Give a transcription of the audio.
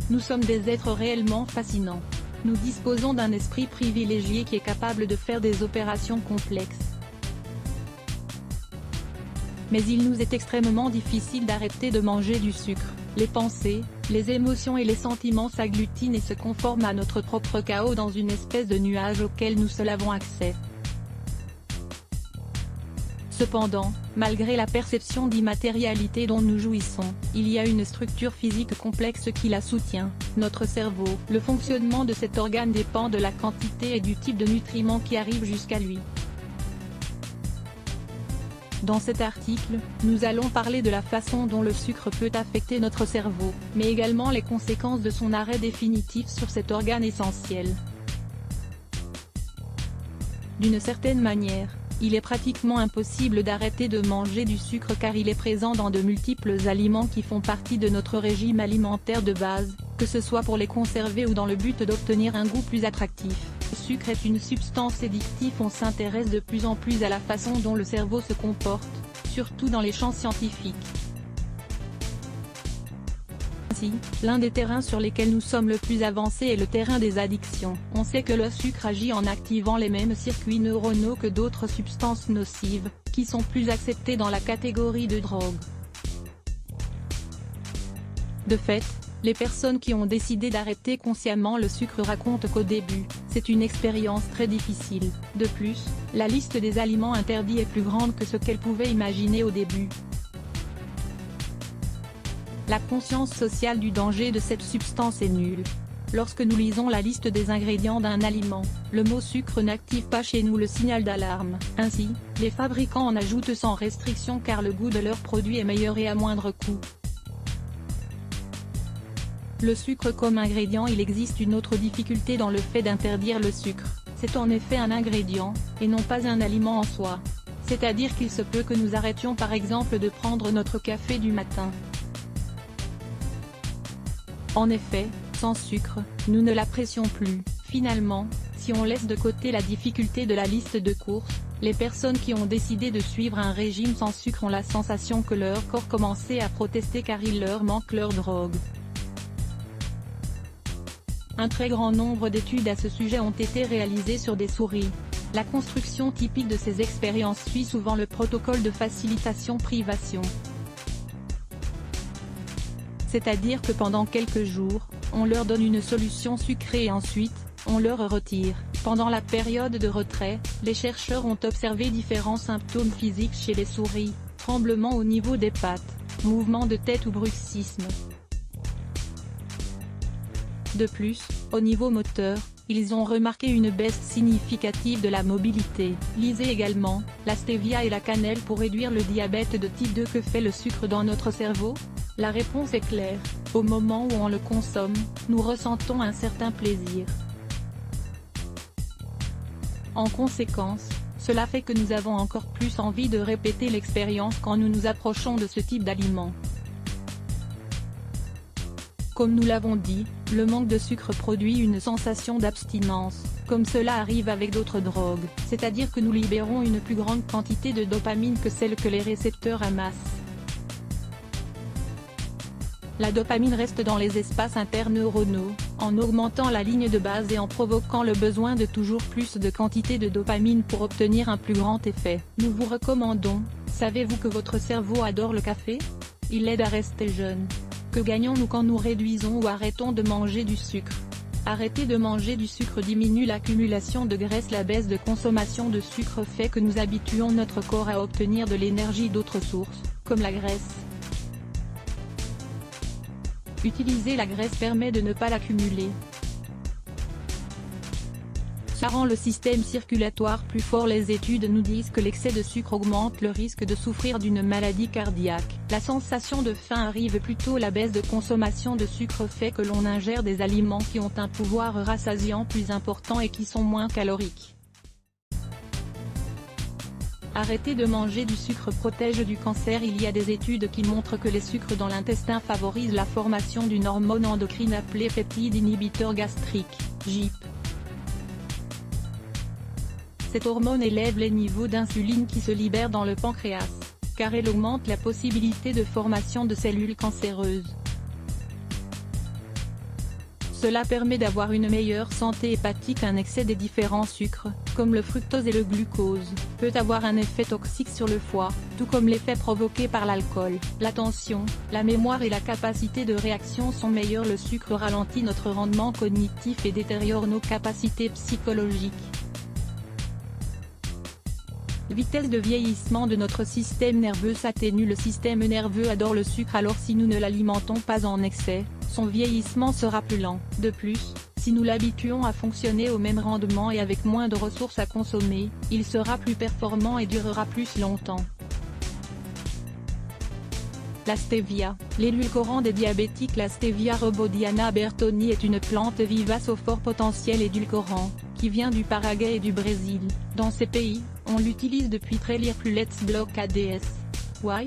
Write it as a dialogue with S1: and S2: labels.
S1: Nous sommes des êtres réellement fascinants. Nous disposons d'un esprit privilégié qui est capable de faire des opérations complexes. Mais il nous est extrêmement difficile d'arrêter de manger du sucre. Les pensées, les émotions et les sentiments s'agglutinent et se conforment à notre propre chaos dans une espèce de nuage auquel nous seuls avons accès. Cependant, malgré la perception d'immatérialité dont nous jouissons, il y a une structure physique complexe qui la soutient, notre cerveau. Le fonctionnement de cet organe dépend de la quantité et du type de nutriments qui arrivent jusqu'à lui. Dans cet article, nous allons parler de la façon dont le sucre peut affecter notre cerveau, mais également les conséquences de son arrêt définitif sur cet organe essentiel. D'une certaine manière, il est pratiquement impossible d'arrêter de manger du sucre car il est présent dans de multiples aliments qui font partie de notre régime alimentaire de base, que ce soit pour les conserver ou dans le but d'obtenir un goût plus attractif. Le sucre est une substance addictive. On s'intéresse de plus en plus à la façon dont le cerveau se comporte, surtout dans les champs scientifiques. Ainsi, l'un des terrains sur lesquels nous sommes le plus avancés est le terrain des addictions. On sait que le sucre agit en activant les mêmes circuits neuronaux que d'autres substances nocives, qui sont plus acceptées dans la catégorie de drogue. De fait, les personnes qui ont décidé d'arrêter consciemment le sucre racontent qu'au début, c'est une expérience très difficile. De plus, la liste des aliments interdits est plus grande que ce qu'elles pouvaient imaginer au début. La conscience sociale du danger de cette substance est nulle. Lorsque nous lisons la liste des ingrédients d'un aliment, le mot sucre n'active pas chez nous le signal d'alarme. Ainsi, les fabricants en ajoutent sans restriction car le goût de leurs produits est meilleur et à moindre coût. Le sucre comme ingrédient. Il existe une autre difficulté dans le fait d'interdire le sucre. C'est en effet un ingrédient, et non pas un aliment en soi. C'est-à-dire qu'il se peut que nous arrêtions par exemple de prendre notre café du matin. En effet, sans sucre, nous ne l'apprécions plus. Finalement, si on laisse de côté la difficulté de la liste de courses, les personnes qui ont décidé de suivre un régime sans sucre ont la sensation que leur corps commençait à protester car il leur manque leur drogue. Un très grand nombre d'études à ce sujet ont été réalisées sur des souris. La construction typique de ces expériences suit souvent le protocole de facilitation-privation. C'est-à-dire que pendant quelques jours, on leur donne une solution sucrée et ensuite, on leur retire. Pendant la période de retrait, les chercheurs ont observé différents symptômes physiques chez les souris, tremblements au niveau des pattes, mouvements de tête ou bruxisme. De plus, au niveau moteur, ils ont remarqué une baisse significative de la mobilité. Lisez également, la stevia et la cannelle pour réduire le diabète de type 2. Que fait le sucre dans notre cerveau? La réponse est claire, au moment où on le consomme, nous ressentons un certain plaisir. En conséquence, cela fait que nous avons encore plus envie de répéter l'expérience quand nous nous approchons de ce type d'aliment. Comme nous l'avons dit, le manque de sucre produit une sensation d'abstinence, comme cela arrive avec d'autres drogues, c'est-à-dire que nous libérons une plus grande quantité de dopamine que celle que les récepteurs amassent. La dopamine reste dans les espaces interneuronaux, en augmentant la ligne de base et en provoquant le besoin de toujours plus de quantité de dopamine pour obtenir un plus grand effet. Nous vous recommandons, savez-vous que votre cerveau adore le café? Il aide à rester jeune. Que gagnons-nous quand nous réduisons ou arrêtons de manger du sucre? Arrêter de manger du sucre diminue l'accumulation de graisse. La baisse de consommation de sucre fait que nous habituons notre corps à obtenir de l'énergie d'autres sources, comme la graisse. Utiliser la graisse permet de ne pas l'accumuler. Ça rend le système circulatoire plus fort. Les études nous disent que l'excès de sucre augmente le risque de souffrir d'une maladie cardiaque. La sensation de faim arrive plus tôt. La baisse de consommation de sucre fait que l'on ingère des aliments qui ont un pouvoir rassasiant plus important et qui sont moins caloriques. Arrêter de manger du sucre protège du cancer. Il y a des études qui montrent que les sucres dans l'intestin favorisent la formation d'une hormone endocrine appelée peptide inhibiteur gastrique, GIP. Cette hormone élève les niveaux d'insuline qui se libèrent dans le pancréas, car elle augmente la possibilité de formation de cellules cancéreuses. Cela permet d'avoir une meilleure santé hépatique. Un excès des différents sucres, comme le fructose et le glucose, peut avoir un effet toxique sur le foie, tout comme l'effet provoqué par l'alcool. L'attention, la mémoire et la capacité de réaction sont meilleures. Le sucre ralentit notre rendement cognitif et détériore nos capacités psychologiques. Vitesse de vieillissement de notre système nerveux s'atténue. Le système nerveux adore le sucre, alors si nous ne l'alimentons pas en excès, son vieillissement sera plus lent. De plus, si nous l'habituons à fonctionner au même rendement et avec moins de ressources à consommer, il sera plus performant et durera plus longtemps. La stevia, l'édulcorant des diabétiques. La stevia Robodiana bertoni est une plante vivace au fort potentiel édulcorant, qui vient du Paraguay et du Brésil. Dans ces pays, on l'utilise depuis très longtemps. Let's block ADS. Why?